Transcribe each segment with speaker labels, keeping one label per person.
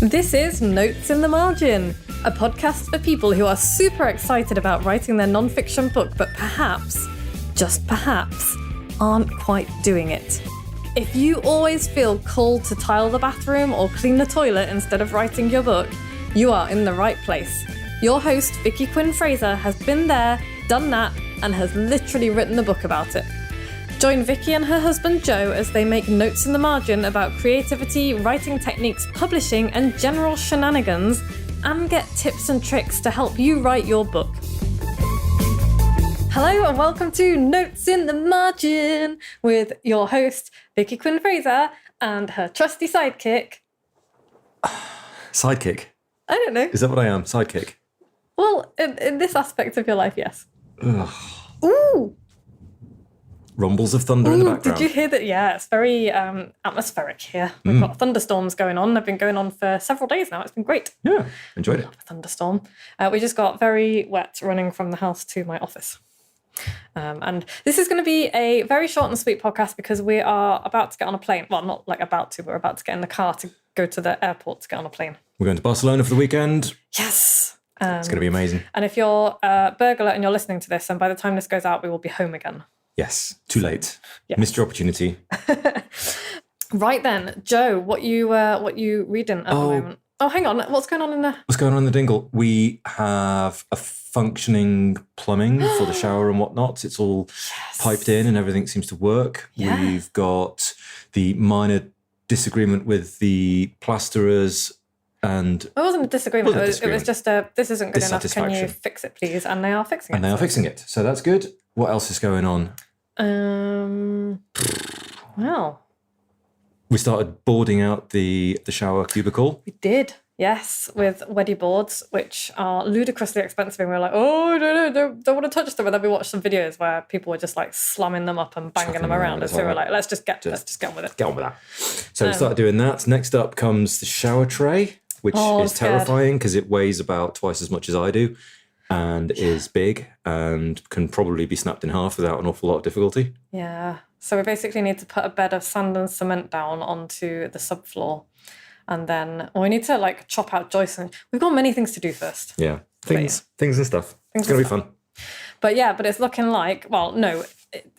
Speaker 1: This is Notes in the Margin, a podcast for people who are super excited about writing their non-fiction book, but perhaps, just perhaps, aren't quite doing it. If you always feel called to tile the bathroom or clean the toilet instead of writing your book, you are in the right place. Your host, Vicky Quinn Fraser, has been there, done that, and has literally written the book about it. Join Vicky and her husband Joe as they make notes in the margin about creativity, writing techniques, publishing, and general shenanigans, and get tips and tricks to help you write your book. Hello and welcome to Notes in the Margin with your host, Vicky Quinn Fraser, and her trusty sidekick.
Speaker 2: Sidekick?
Speaker 1: I don't know.
Speaker 2: Is that what I am? Sidekick?
Speaker 1: Well, in this aspect of your life, yes.
Speaker 2: Ugh.
Speaker 1: Ooh!
Speaker 2: Rumbles of thunder in the background.
Speaker 1: Did you hear that? Yeah, it's very atmospheric here. We've got thunderstorms going on. They've been going on for several days now. It's been great.
Speaker 2: Yeah, enjoyed it.
Speaker 1: A thunderstorm. We just got very wet running from the house to my office. And this is going to be a very short and sweet podcast because we are about to get on a plane. Well, not like about to, but we're about to get in the car to go to the airport to get on a plane.
Speaker 2: We're going to Barcelona for the weekend.
Speaker 1: Yes.
Speaker 2: It's going to be amazing.
Speaker 1: And if you're a burglar and you're listening to this, and by the time this goes out, we will be home again.
Speaker 2: Yes, too late.
Speaker 1: Yes.
Speaker 2: Missed your opportunity.
Speaker 1: Right then, Joe, what you reading at the moment? Oh, hang on. What's going on in there?
Speaker 2: What's going on in the Dingle? We have a functioning plumbing for the shower and whatnot. It's all piped in and everything seems to work.
Speaker 1: Yeah.
Speaker 2: We've got the minor disagreement with the plasterers and...
Speaker 1: It wasn't a disagreement. It was just this isn't good enough. Can you fix it, please? And they are fixing it.
Speaker 2: And they are fixing it. So that's good. What else is going on?
Speaker 1: Well...
Speaker 2: We started boarding out the shower cubicle.
Speaker 1: We did, yes, with weddy boards, which are ludicrously expensive. And we were like, oh, no, don't want to touch them. And then we watched some videos where people were just like slamming them up and banging them around. And so we were like, let's just get on with it.
Speaker 2: Get on with that. So we started doing that. Next up comes the shower tray, which is terrifying because it weighs about twice as much as I do and is big and can probably be snapped in half without an awful lot of difficulty.
Speaker 1: Yeah. So we basically need to put a bed of sand and cement down onto the subfloor. And then we need to like chop out joists. And we've got many things to do first.
Speaker 2: Yeah. Things and stuff. It's going to be fun.
Speaker 1: But yeah, but it's looking like, well, no,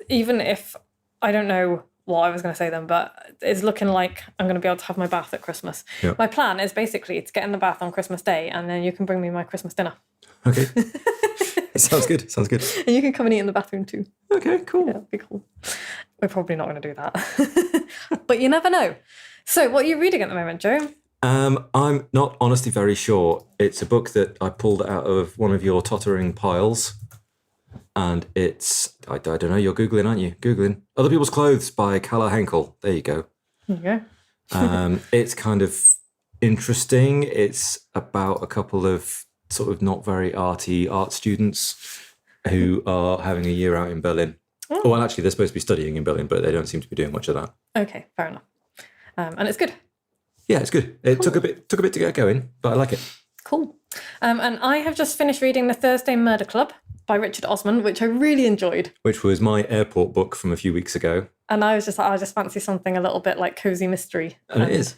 Speaker 1: even if, I don't know what I was going to say then, but it's looking like I'm going to be able to have my bath at Christmas.
Speaker 2: Yeah.
Speaker 1: My plan is basically to get in the bath on Christmas Day and then you can bring me my Christmas dinner.
Speaker 2: Okay. Sounds good.
Speaker 1: And you can come and eat in the bathroom too.
Speaker 2: Okay, cool.
Speaker 1: Yeah, it'd be cool. We're probably not going to do that. But you never know. So what are you reading at the moment, Joe?
Speaker 2: I'm not honestly very sure. It's a book that I pulled out of one of your tottering piles. And it's, I don't know, you're Googling, aren't you? Googling. Other People's Clothes by Calla Henkel. There you go.
Speaker 1: There you go.
Speaker 2: It's kind of interesting. It's about a couple of sort of not very arty art students who are having a year out in Berlin. Oh. Well, actually, they're supposed to be studying in Berlin, but they don't seem to be doing much of that.
Speaker 1: Okay, fair enough. And it's good.
Speaker 2: Yeah, it's good. It took a bit to get going, but I like it.
Speaker 1: Cool. And I have just finished reading The Thursday Murder Club by Richard Osman, which I really enjoyed.
Speaker 2: Which was my airport book from a few weeks ago.
Speaker 1: And I was just like, I just fancy something a little bit like cozy mystery.
Speaker 2: And it is.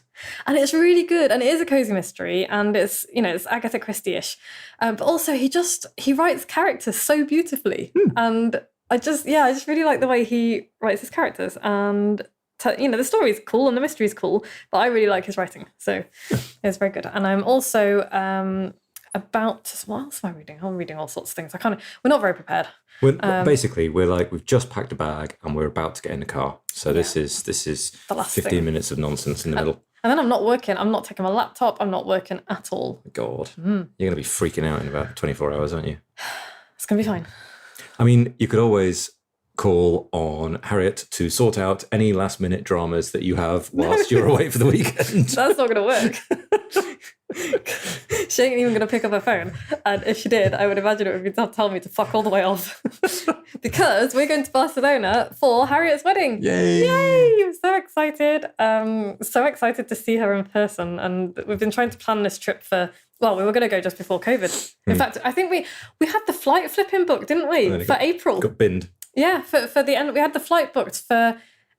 Speaker 1: And it's really good. And it is a cozy mystery. And it's, it's Agatha Christie-ish. But also he writes characters so beautifully. And I just really like the way he writes his characters. And, the story's cool and the mystery's cool. But I really like his writing. So it's very good. And I'm also... what else am I reading? I'm reading all sorts of things. We're not very prepared.
Speaker 2: Basically, we've just packed a bag and we're about to get in the car. So this is
Speaker 1: the last
Speaker 2: 15 minutes of nonsense in the middle.
Speaker 1: And then I'm not working. I'm not taking my laptop. I'm not working at all.
Speaker 2: God, you're going to be freaking out in about 24 hours, aren't you?
Speaker 1: It's going to be fine.
Speaker 2: I mean, you could always call on Harriet to sort out any last minute dramas that you have whilst you're away for the weekend.
Speaker 1: That's not going to work. She ain't even going to pick up her phone. And if she did, I would imagine it would be tell me to fuck all the way off. Because we're going to Barcelona for Harriet's wedding.
Speaker 2: Yay!
Speaker 1: I'm so excited. So excited to see her in person. And we've been trying to plan this trip we were going to go just before COVID. In fact, I think we had the flight flipping booked, didn't we? For April.
Speaker 2: Got binned.
Speaker 1: Yeah, for the end. We had the flight booked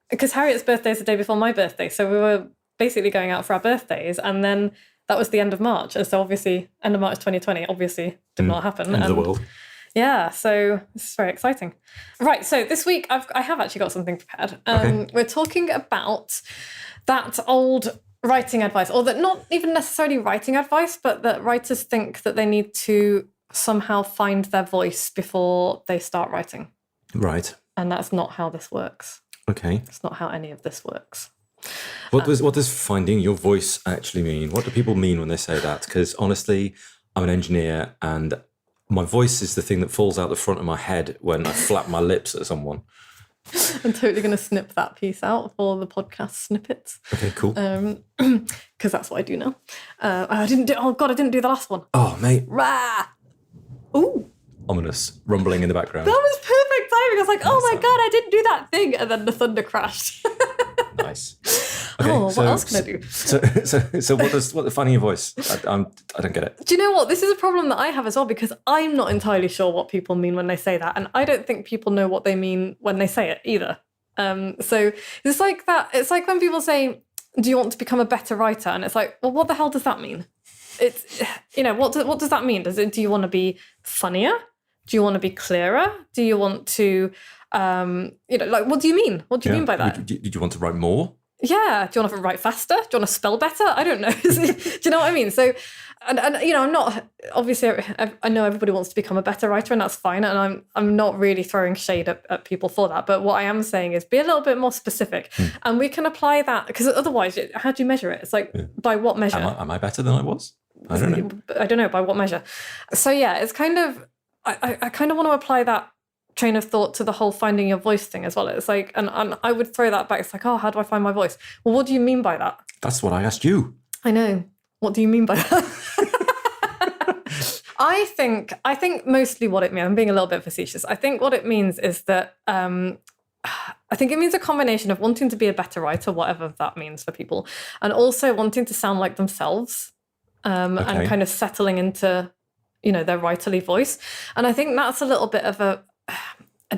Speaker 1: because Harriet's birthday is the day before my birthday. So we were basically going out for our birthdays. And then that was the end of March. And so obviously, end of March 2020, obviously did not happen.
Speaker 2: End of the world.
Speaker 1: Yeah, so this is very exciting. Right, so this week I have actually got something prepared.
Speaker 2: Okay.
Speaker 1: We're talking about that old writing advice, or that not even necessarily writing advice, but that writers think that they need to somehow find their voice before they start writing.
Speaker 2: Right.
Speaker 1: And that's not how this works.
Speaker 2: Okay.
Speaker 1: It's not how any of this works.
Speaker 2: What does finding your voice actually mean? What do people mean when they say that? Because honestly, I'm an engineer and my voice is the thing that falls out the front of my head when I flap my lips at someone.
Speaker 1: I'm totally going to snip that piece out for the podcast snippets.
Speaker 2: Okay, cool.
Speaker 1: Because that's what I do now. I didn't do the last one.
Speaker 2: Oh, mate.
Speaker 1: Rah! Ooh.
Speaker 2: Ominous rumbling in the background.
Speaker 1: That was perfect timing. I was like, oh my God, I didn't do that thing. And then the thunder crashed.
Speaker 2: Nice. Okay,
Speaker 1: what else can I do?
Speaker 2: So what finding your voice? I don't get it.
Speaker 1: Do you know what? This is a problem that I have as well, because I'm not entirely sure what people mean when they say that. And I don't think people know what they mean when they say it either. So it's like that. It's like when people say, do you want to become a better writer? And it's like, well, what the hell does that mean? It's, what does that mean? Do you want to be funnier? Do you want to be clearer? Do you want to, what do you mean? What do you mean by that?
Speaker 2: Did you want to write more?
Speaker 1: Yeah. Do you want to write faster? Do you want to spell better? I don't know. Do you know what I mean? So, and I'm not, obviously, I know everybody wants to become a better writer, and that's fine. And I'm not really throwing shade at people for that. But what I am saying is be a little bit more specific. And we can apply that, because otherwise, how do you measure it? It's like, by what measure?
Speaker 2: Am I better than I was? I don't know.
Speaker 1: I don't know, by what measure? So yeah, it's kind of, I kind of want to apply that train of thought to the whole finding your voice thing as well. It's like, and I would throw that back. It's like, oh, how do I find my voice? Well, what do you mean by that?
Speaker 2: That's what I asked you.
Speaker 1: I know. What do you mean by that? I think mostly what it means, I'm being a little bit facetious. I think what it means is that, I think it means a combination of wanting to be a better writer, whatever that means for people, and also wanting to sound like themselves, and kind of settling into, their writerly voice. And I think that's a little bit of a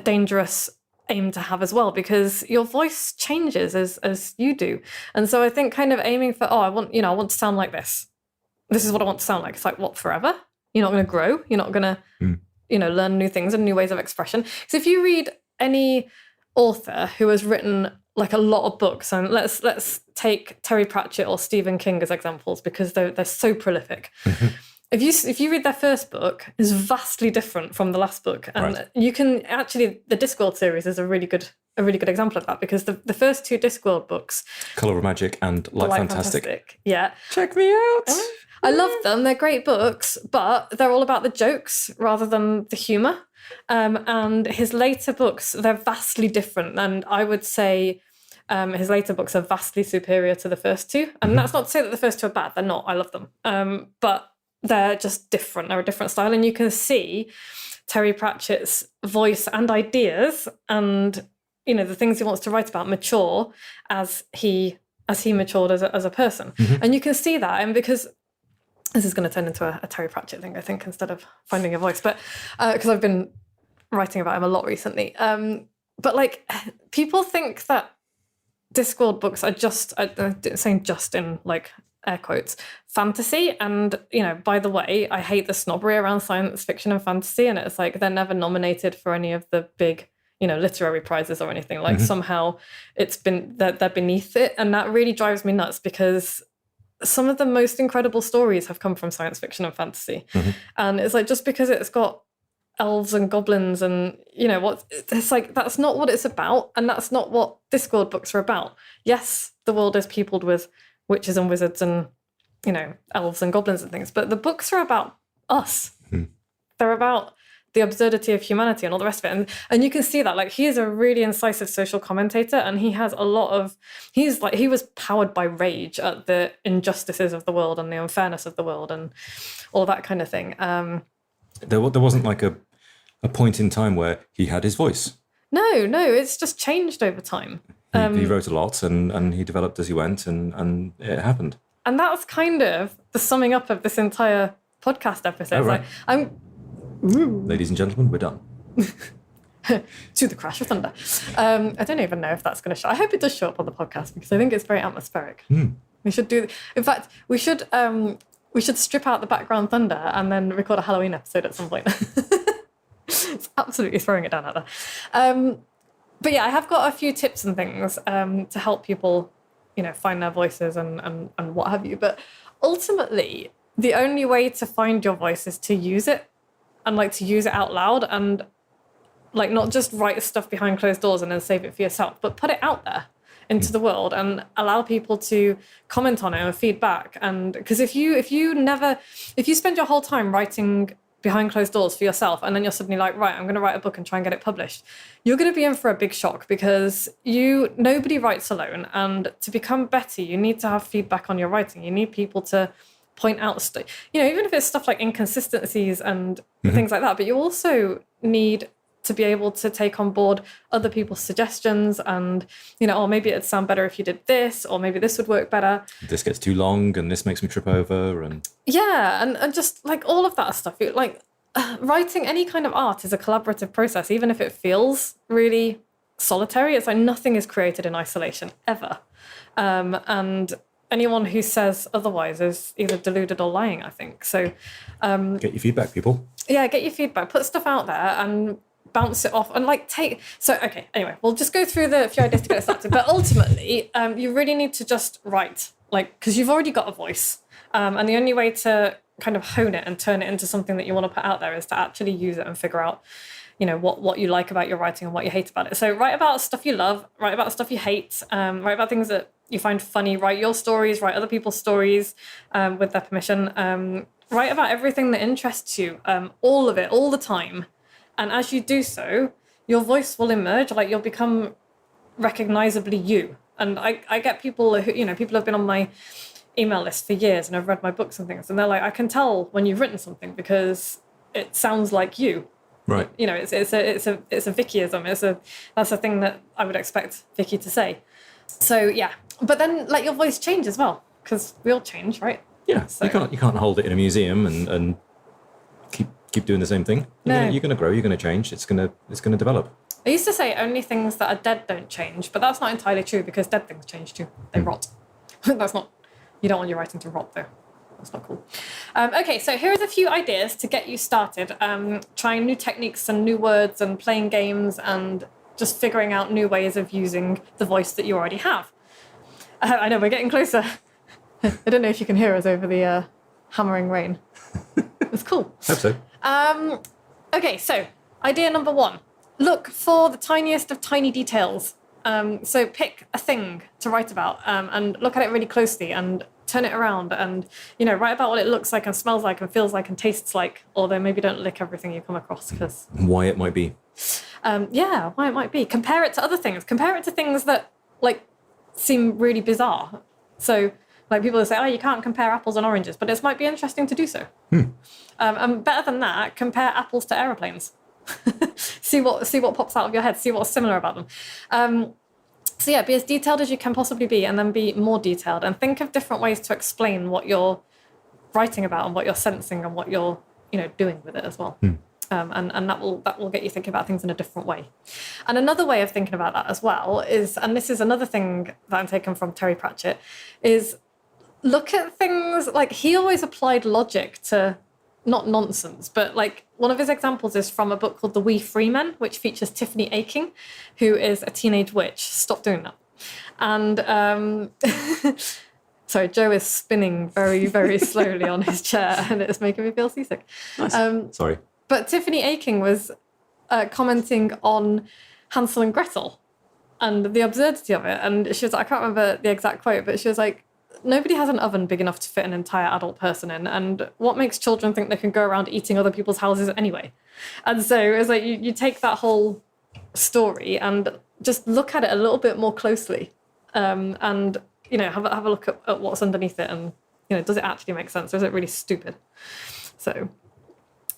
Speaker 1: dangerous aim to have as well, because your voice changes as you do. And so I think kind of aiming for, I want to sound like this. This is what I want to sound like. It's like, what, forever? You're not going to grow. You're not going to, learn new things and new ways of expression. Because if you read any author who has written like a lot of books, and let's take Terry Pratchett or Stephen King as examples, because they're so prolific. If you read their first book, it's vastly different from the last book, and you can actually, the Discworld series is a really good example of that, because the first two Discworld books,
Speaker 2: Colour of Magic and Light Fantastic,
Speaker 1: yeah,
Speaker 2: check me out.
Speaker 1: I love them. They're great books, but they're all about the jokes rather than the humour. And his later books, they're vastly different, and I would say his later books are vastly superior to the first two. And that's not to say that the first two are bad. They're not. I love them, but they're just different. They're a different style. And you can see Terry Pratchett's voice and ideas and, the things he wants to write about mature as he matured as a person. And you can see that. And because this is going to turn into a Terry Pratchett thing, I think, instead of finding a voice. But because I've been writing about him a lot recently. But like, people think that Discworld books are just, I'm saying just in like air quotes, fantasy. And, by the way, I hate the snobbery around science fiction and fantasy. And it's like, they're never nominated for any of the big, literary prizes or anything. Like somehow they're beneath it. And that really drives me nuts, because some of the most incredible stories have come from science fiction and fantasy. And it's like, just because it's got elves and goblins and, it's like, that's not what it's about. And that's not what Discworld books are about. Yes, the world is peopled with witches and wizards and, elves and goblins and things. But the books are about us. They're about the absurdity of humanity and all the rest of it. And you can see that, like, he is a really incisive social commentator, and he has he was powered by rage at the injustices of the world and the unfairness of the world and all that kind of thing.
Speaker 2: There wasn't like a point in time where he had his voice.
Speaker 1: No, it's just changed over time.
Speaker 2: He wrote a lot and he developed as he went, and it happened. And
Speaker 1: that's kind of the summing up of this entire podcast episode.
Speaker 2: Oh, right.
Speaker 1: Like,
Speaker 2: ladies and gentlemen, we're done.
Speaker 1: To the crash of thunder. I don't even know if that's going to show. I hope it does show up on the podcast, because I think it's very atmospheric. I think We should do. In fact, we should strip out the background thunder and then record a Halloween episode at some point. It's absolutely throwing it down out there. But yeah, I have got a few tips and things to help people, find their voices and what have you. But ultimately, the only way to find your voice is to use it, and like to use it out loud, and like not just write stuff behind closed doors and then save it for yourself, but put it out there into the world and allow people to comment on it and feedback. And because if you spend your whole time writing behind closed doors for yourself, and then you're suddenly like, right, I'm going to write a book and try and get it published, you're going to be in for a big shock, because nobody writes alone. And to become better, you need to have feedback on your writing. You need people to point out stuff, even if it's stuff like inconsistencies and things like that. But you also need to be able to take on board other people's suggestions and, maybe it'd sound better if you did this, or maybe this would work better.
Speaker 2: This gets too long and this makes me trip over. And
Speaker 1: yeah, and just like all of that stuff. Like writing any kind of art is a collaborative process, even if it feels really solitary. It's like nothing is created in isolation, ever. And anyone who says otherwise is either deluded or lying, I think. So
Speaker 2: get your feedback, people.
Speaker 1: Yeah, get your feedback. Put stuff out there and bounce it off, and anyway, we'll just go through the few ideas to get it started. But ultimately, you really need to just write, because you've already got a voice, and the only way to kind of hone it and turn it into something that you want to put out there is to actually use it and figure out, what you like about your writing and what you hate about it. So write about stuff you love, write about stuff you hate, write about things that you find funny, write your stories, write other people's stories with their permission, write about everything that interests you, all of it, all the time. And as you do so, your voice will emerge, you'll become recognizably you. And I get people who, people have been on my email list for years and have read my books and things. And they're like, I can tell when you've written something because it sounds like you.
Speaker 2: Right.
Speaker 1: It's a Vickyism. That's a thing that I would expect Vicky to say. So yeah, but then let your voice change as well, because we all change, right?
Speaker 2: Yeah. So you can't hold it in a museum and keep doing the same thing. You're going to grow. You're going to change. It's going to develop. I
Speaker 1: used to say only things that are dead don't change, but that's not entirely true, because dead things change too. They rot. That's not. You don't want your writing to rot, though. That's not cool. Okay, so here are a few ideas to get you started. Trying new techniques and new words and playing games and just figuring out new ways of using the voice that you already have. I know we're getting closer. I don't know if you can hear us over the hammering rain. It's cool.
Speaker 2: Hope so.
Speaker 1: Okay, so idea number 1. Look for the tiniest of tiny details. So pick a thing to write about and look at it really closely and turn it around and, write about what it looks like and smells like and feels like and tastes like, although maybe don't lick everything you come across, because...
Speaker 2: Why it might be.
Speaker 1: Why it might be. Compare it to other things. Compare it to things that, seem really bizarre. So... people will say, you can't compare apples and oranges, but it might be interesting to do so. And better than that, compare apples to aeroplanes. see what pops out of your head. See what's similar about them. So yeah, be as detailed as you can possibly be, and then be more detailed. And think of different ways to explain what you're writing about and what you're sensing and what you're doing with it as well. And that will get you thinking about things in a different way. And another way of thinking about that as well is, and this is another thing that I'm taken from Terry Pratchett, is look at things he always applied logic to, not nonsense, but one of his examples is from a book called The Wee Freemen, which features Tiffany Aching, who is a teenage witch. Stop doing that. And sorry, Joe is spinning very, very slowly on his chair, and it's making me feel seasick.
Speaker 2: Nice. Sorry.
Speaker 1: But Tiffany Aching was commenting on Hansel and Gretel and the absurdity of it. And she was, I can't remember the exact quote, but she was like, nobody has an oven big enough to fit an entire adult person in. And what makes children think they can go around eating other people's houses anyway? And so it's you take that whole story and just look at it a little bit more closely. And, have a look at what's underneath it. And, does it actually make sense? Or is it really stupid? So,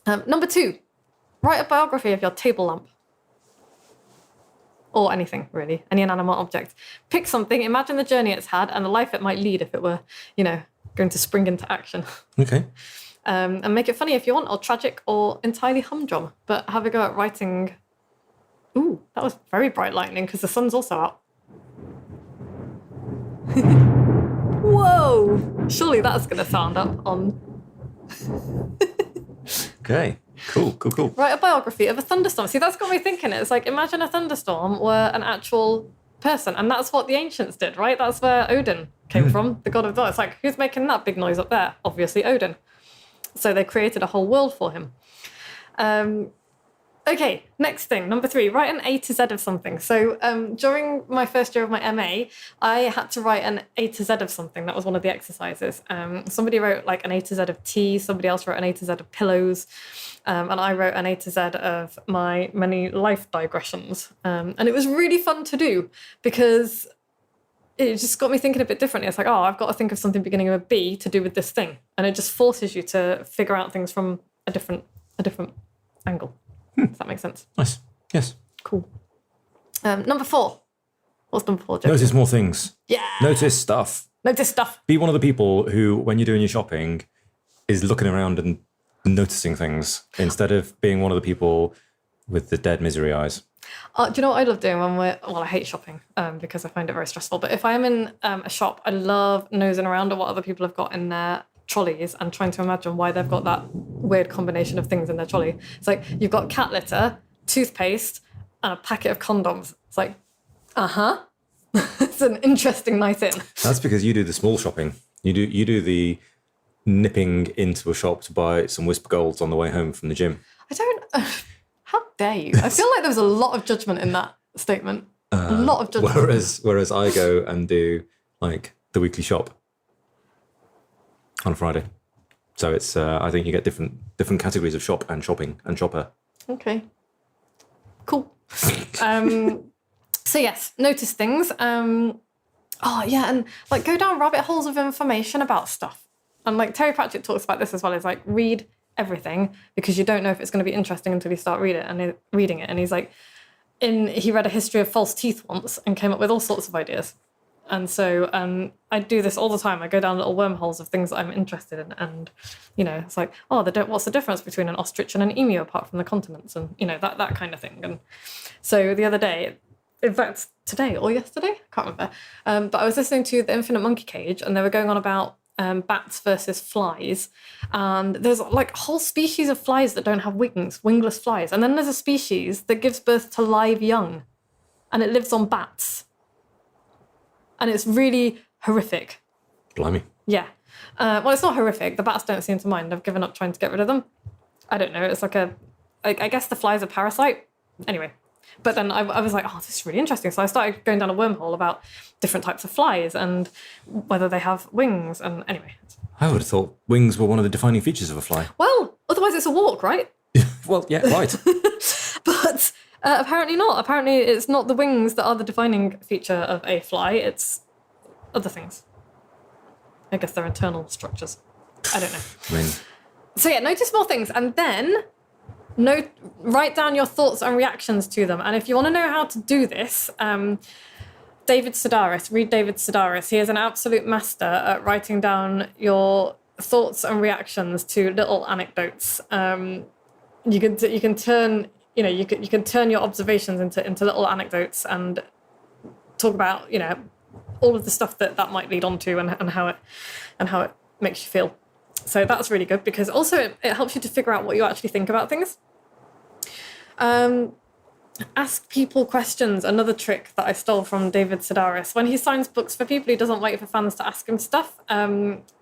Speaker 1: number 2, write a biography of your table lamp. Or anything, really. Any inanimate object. Pick something, imagine the journey it's had and the life it might lead if it were, going to spring into action.
Speaker 2: Okay.
Speaker 1: And make it funny if you want, or tragic, or entirely humdrum. But have a go at writing... Ooh, that was very bright lightning, because the sun's also out. Whoa! Surely that's going to sound up on...
Speaker 2: Okay, cool.
Speaker 1: Write a biography of a thunderstorm. See, that's got me thinking. It's like, imagine a thunderstorm were an actual person. And that's what the ancients did, right? That's where Odin came from, the god of thunder. It's like, who's making that big noise up there? Obviously Odin. So they created a whole world for him. Okay, next thing, number 3, write an A to Z of something. So during my first year of my MA, I had to write an A to Z of something. That was one of the exercises. Somebody wrote like an A to Z of tea, somebody else wrote an A to Z of pillows, and I wrote an A to Z of my many life digressions. And it was really fun to do because it just got me thinking a bit differently. It's like, oh, I've got to think of something beginning with a B to do with this thing. And it just forces you to figure out things from a different angle. Does that make sense?
Speaker 2: Nice. Yes.
Speaker 1: Cool. Number 4. What's number 4, Jeff?
Speaker 2: Notice more things.
Speaker 1: Yeah.
Speaker 2: Notice stuff.
Speaker 1: Notice stuff.
Speaker 2: Be one of the people who, when you're doing your shopping, is looking around and noticing things instead of being one of the people with the dead misery eyes.
Speaker 1: Do you know what I love doing when I hate shopping because I find it very stressful. But if I'm in a shop, I love nosing around at what other people have got in their trolleys and trying to imagine why they've got that weird combination of things in their trolley. It's like, you've got cat litter, toothpaste, and a packet of condoms. It's like, It's an interesting night in. That's
Speaker 2: because you do the small shopping. You do the nipping into a shop to buy some Whisper Golds on the way home from the gym.
Speaker 1: I don't... how dare you? I feel like there was a lot of judgment in that statement. A lot of judgment.
Speaker 2: Whereas I go and do like the weekly shop on Friday. So it's I think you get different categories of shop and shopping and shopper.
Speaker 1: Okay. Cool. So yes, notice things. And like go down rabbit holes of information about stuff. And like Terry Pratchett talks about this as well. Is like read everything because you don't know if it's going to be interesting until you start reading it. And he's like, he read a history of false teeth once and came up with all sorts of ideas. And so I do this all the time. I go down little wormholes of things that I'm interested in. And, it's like, what's the difference between an ostrich and an emu apart from the continents? And, that kind of thing. And so the other day, in fact, today or yesterday, I can't remember. But I was listening to The Infinite Monkey Cage and they were going on about bats versus flies. And there's like a whole species of flies that don't have wings, wingless flies. And then there's a species that gives birth to live young. And it lives on bats. And it's really horrific.
Speaker 2: Blimey.
Speaker 1: Yeah. Well, it's not horrific. The bats don't seem to mind. I've given up trying to get rid of them. I don't know. It's like I guess the fly's a parasite. Anyway. But then I was like, this is really interesting. So I started going down a wormhole about different types of flies and whether they have wings. And anyway.
Speaker 2: I would have thought wings were one of the defining features of a fly.
Speaker 1: Well, otherwise it's a walk, right?
Speaker 2: Well, yeah, right.
Speaker 1: But... apparently not. Apparently it's not the wings that are the defining feature of a fly. It's other things. I guess they're internal structures. I don't know. So yeah, notice more things and then write down your thoughts and reactions to them. And if you want to know how to do this, David Sedaris, read David Sedaris. He is an absolute master at writing down your thoughts and reactions to little anecdotes. You can turn... you can turn your observations into little anecdotes and talk about, all of the stuff that might lead on to and how it makes you feel. So that's really good because also it helps you to figure out what you actually think about things. Ask people questions. Another trick that I stole from David Sedaris. When he signs books for people, he doesn't wait for fans to ask him stuff.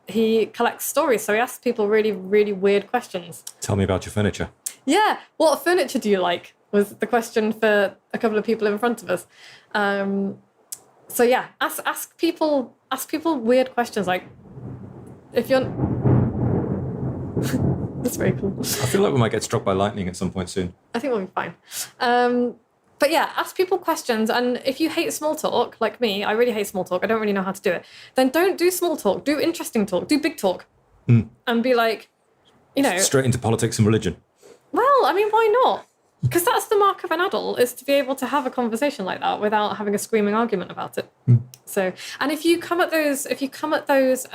Speaker 1: He collects stories, so he asks people really, really weird questions.
Speaker 2: Tell me about your furniture.
Speaker 1: Yeah, what furniture do you like? Was the question for a couple of people in front of us. So yeah, ask people weird questions. Like, if you're, that's very cool.
Speaker 2: I feel like we might get struck by lightning at some point soon.
Speaker 1: I think we'll be fine. But yeah, ask people questions. And if you hate small talk, like me, I really hate small talk. I don't really know how to do it. Then don't do small talk. Do interesting talk. Do big talk. And be like,
Speaker 2: straight into politics and religion.
Speaker 1: Well, I mean, why not? Because that's the mark of an adult, is to be able to have a conversation like that without having a screaming argument about it. So, and if you come at those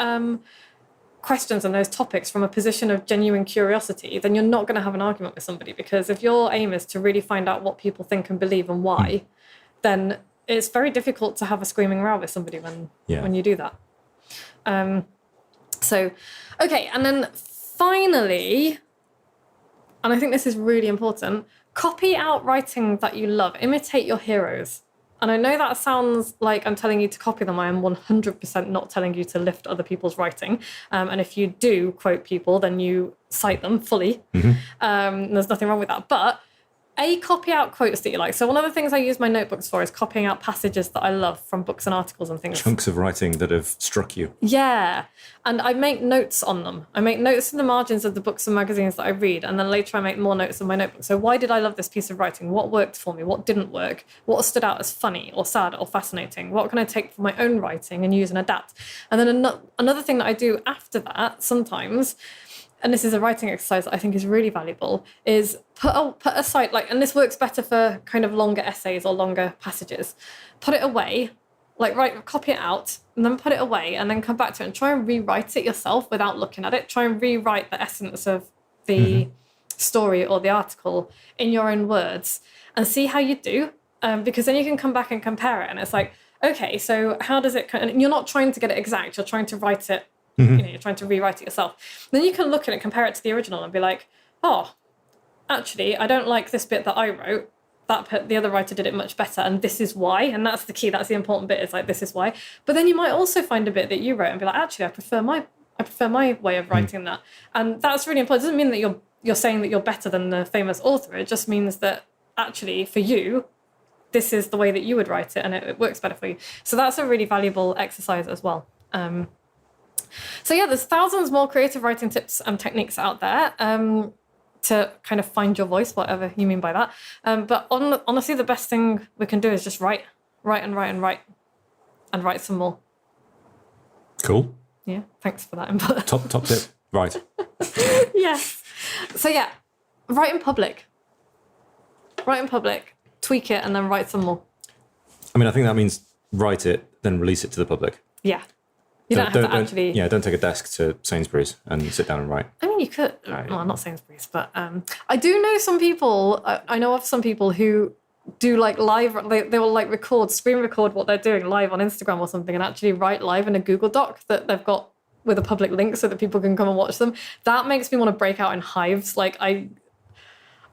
Speaker 1: questions and those topics from a position of genuine curiosity, then you're not going to have an argument with somebody. Because if your aim is to really find out what people think and believe and why, then it's very difficult to have a screaming row with somebody when you do that. So, okay, and then finally, and I think this is really important, copy out writing that you love. Imitate your heroes. And I know that sounds like I'm telling you to copy them. I am 100% not telling you to lift other people's writing. And if you do quote people, then you cite them fully. There's nothing wrong with that. But copy out quotes that you like. So one of the things I use my notebooks for is copying out passages that I love from books and articles and things.
Speaker 2: Chunks of writing that have struck you.
Speaker 1: Yeah. And I make notes on them. I make notes in the margins of the books and magazines that I read. And then later I make more notes in my notebook. So why did I love this piece of writing? What worked for me? What didn't work? What stood out as funny or sad or fascinating? What can I take from my own writing and use and adapt? And then another thing that I do after that sometimes, and this is a writing exercise that I think is really valuable, is put aside, like, and this works better for kind of longer essays or longer passages. Put it away, like copy it out, and then put it away, and then come back to it and try and rewrite it yourself without looking at it. Try and rewrite the essence of the story or the article in your own words and see how you do, because then you can come back and compare it. And it's like, okay, so how does it, and you're not trying to get it exact, you're trying to write it, you're trying to rewrite it yourself. Then you can look at it, compare it to the original and be like, oh, actually, I don't like this bit that I wrote. The other writer did it much better, and this is why. And that's the key. That's the important bit. Is like, this is why. But then you might also find a bit that you wrote and be like, actually, I prefer my way of writing that. And that's really important. It doesn't mean that you're saying that you're better than the famous author. It just means that actually, for you, this is the way that you would write it, and it works better for you. So that's a really valuable exercise as well. So yeah, there's thousands more creative writing tips and techniques out there to kind of find your voice, whatever you mean by that. But honestly, the best thing we can do is just write some more.
Speaker 2: Cool.
Speaker 1: Yeah, thanks for that input.
Speaker 2: Top tip. Right.
Speaker 1: Yes. So yeah, write in public, tweak it, and then write some more.
Speaker 2: I mean, I think that means write it, then release it to the public.
Speaker 1: Yeah. You don't have to actually...
Speaker 2: Yeah, don't take a desk to Sainsbury's and sit down and write.
Speaker 1: I mean, you could... Well, not Sainsbury's, but I do know some people... I know of some people who do like live... They will like screen record what they're doing live on Instagram or something and actually write live in a Google Doc that they've got with a public link so that people can come and watch them. That makes me want to break out in hives. Like, I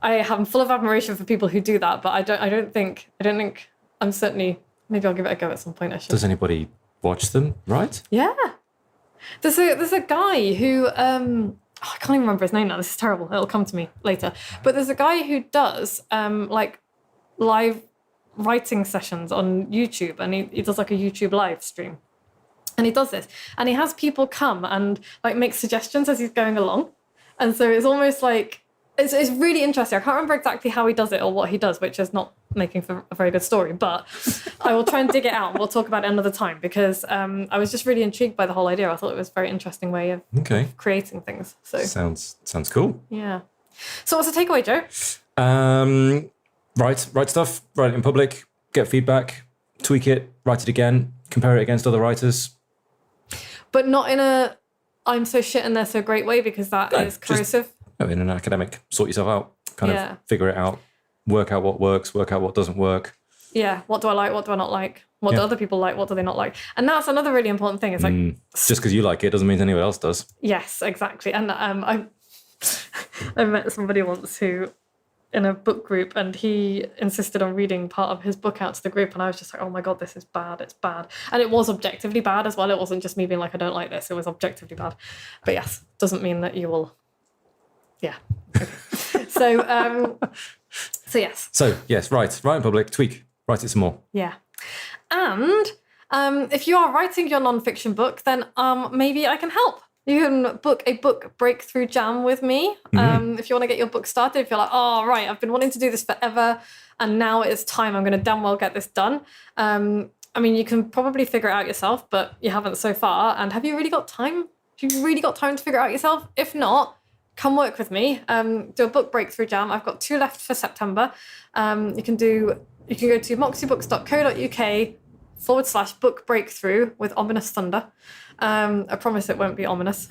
Speaker 1: am full of admiration for people who do that, but I don't think I'm certainly... Maybe I'll give it a go at some point. I should.
Speaker 2: Does anybody... watch them, right?
Speaker 1: Yeah. There's a guy who I can't even remember his name now. This is terrible. It'll come to me later. But there's a guy who does like live writing sessions on YouTube, and he does like a YouTube live stream. And he does this, and he has people come and like make suggestions as he's going along. And so it's almost like it's really interesting. I can't remember exactly how he does it or what he does, which is not making for a very good story, but I will try and dig it out and we'll talk about it another time because I was just really intrigued by the whole idea. I thought it was a very interesting way of creating things. So
Speaker 2: sounds cool.
Speaker 1: Yeah. So what's the takeaway, Joe?
Speaker 2: Write stuff, write it in public, get feedback, tweak it, write it again, compare it against other writers. But
Speaker 1: not in a I'm so shit and they're so great way, because that is corrosive.
Speaker 2: In an academic, sort yourself out, kind of figure it out, work out what works, work out what doesn't work.
Speaker 1: Yeah, what do I like, what do I not like? What do other people like, what do they not like? And that's another really important thing. It's like...
Speaker 2: just because you like it doesn't mean anyone else does.
Speaker 1: Yes, exactly. And I met somebody once who, in a book group, and he insisted on reading part of his book out to the group, and I was just like, oh my God, this is bad, it's bad. And it was objectively bad as well. It wasn't just me being like, I don't like this, it was objectively bad. But yes, doesn't mean that you will... Yeah. Okay. So yes.
Speaker 2: So yes, write in public, tweak, write it some more.
Speaker 1: Yeah. And if you are writing your non-fiction book, then maybe I can help. You can book a book breakthrough jam with me. If you want to get your book started, if you're like, oh, right, I've been wanting to do this forever and now it's time, I'm going to damn well get this done. I mean, you can probably figure it out yourself, but you haven't so far. And have you really got time? Have you really got time to figure it out yourself? If not, come work with me. Do a book breakthrough jam. I've got 2 left for September. You can go to moxiebooks.co.uk/book breakthrough with ominous thunder. I promise it won't be ominous.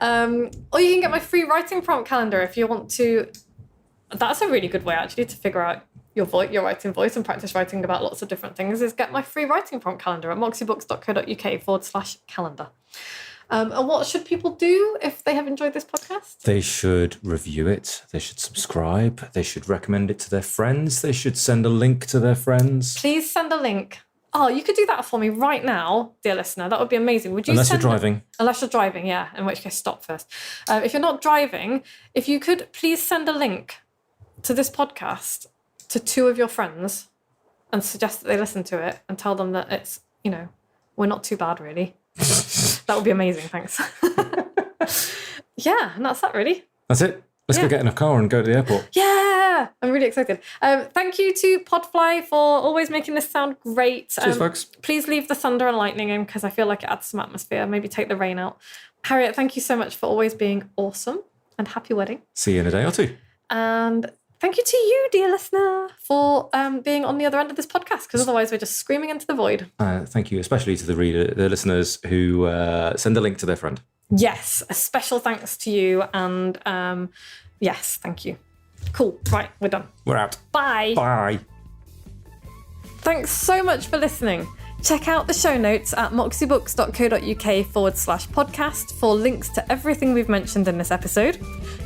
Speaker 1: Or you can get my free writing prompt calendar if you want to. That's a really good way actually to figure out your writing voice and practice writing about lots of different things is get my free writing prompt calendar at moxiebooks.co.uk/calendar. And what should people do if they have enjoyed this podcast?
Speaker 2: They should review it. They should subscribe. They should recommend it to their friends. They should send a link to their friends.
Speaker 1: Please send a link. Oh, you could do that for me right now, dear listener. That would be amazing. Would you?
Speaker 2: Unless you're driving.
Speaker 1: Unless you're driving, yeah. In which case, stop first. If you're not driving, if you could please send a link to this podcast to 2 of your friends and suggest that they listen to it and tell them that it's, we're not too bad, really. That would be amazing. Thanks. Yeah, and that's that, really.
Speaker 2: That's it. Let's go get in a car and go to the airport.
Speaker 1: Yeah, I'm really excited. Thank you to Podfly for always making this sound great.
Speaker 2: Cheers, folks.
Speaker 1: Please leave the thunder and lightning in because I feel like it adds some atmosphere. Maybe take the rain out. Harriet, thank you so much for always being awesome, and happy wedding.
Speaker 2: See you in a day or 2.
Speaker 1: And thank you to you, dear listener, for being on the other end of this podcast, because otherwise we're just screaming into the void.
Speaker 2: Thank you, especially to the listeners who send a link to their friend.
Speaker 1: Yes, a special thanks to you. And yes, thank you. Cool. Right, we're done.
Speaker 2: We're out.
Speaker 1: Bye.
Speaker 2: Bye.
Speaker 1: Thanks so much for listening. Check out the show notes at moxiebooks.co.uk/podcast for links to everything we've mentioned in this episode.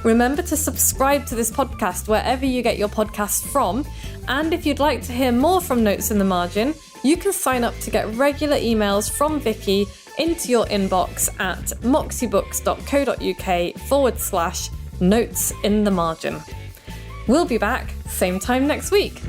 Speaker 1: Remember to subscribe to this podcast wherever you get your podcasts from. And if you'd like to hear more from Notes in the Margin, you can sign up to get regular emails from Vicky into your inbox at moxiebooks.co.uk/notes in the margin. We'll be back same time next week.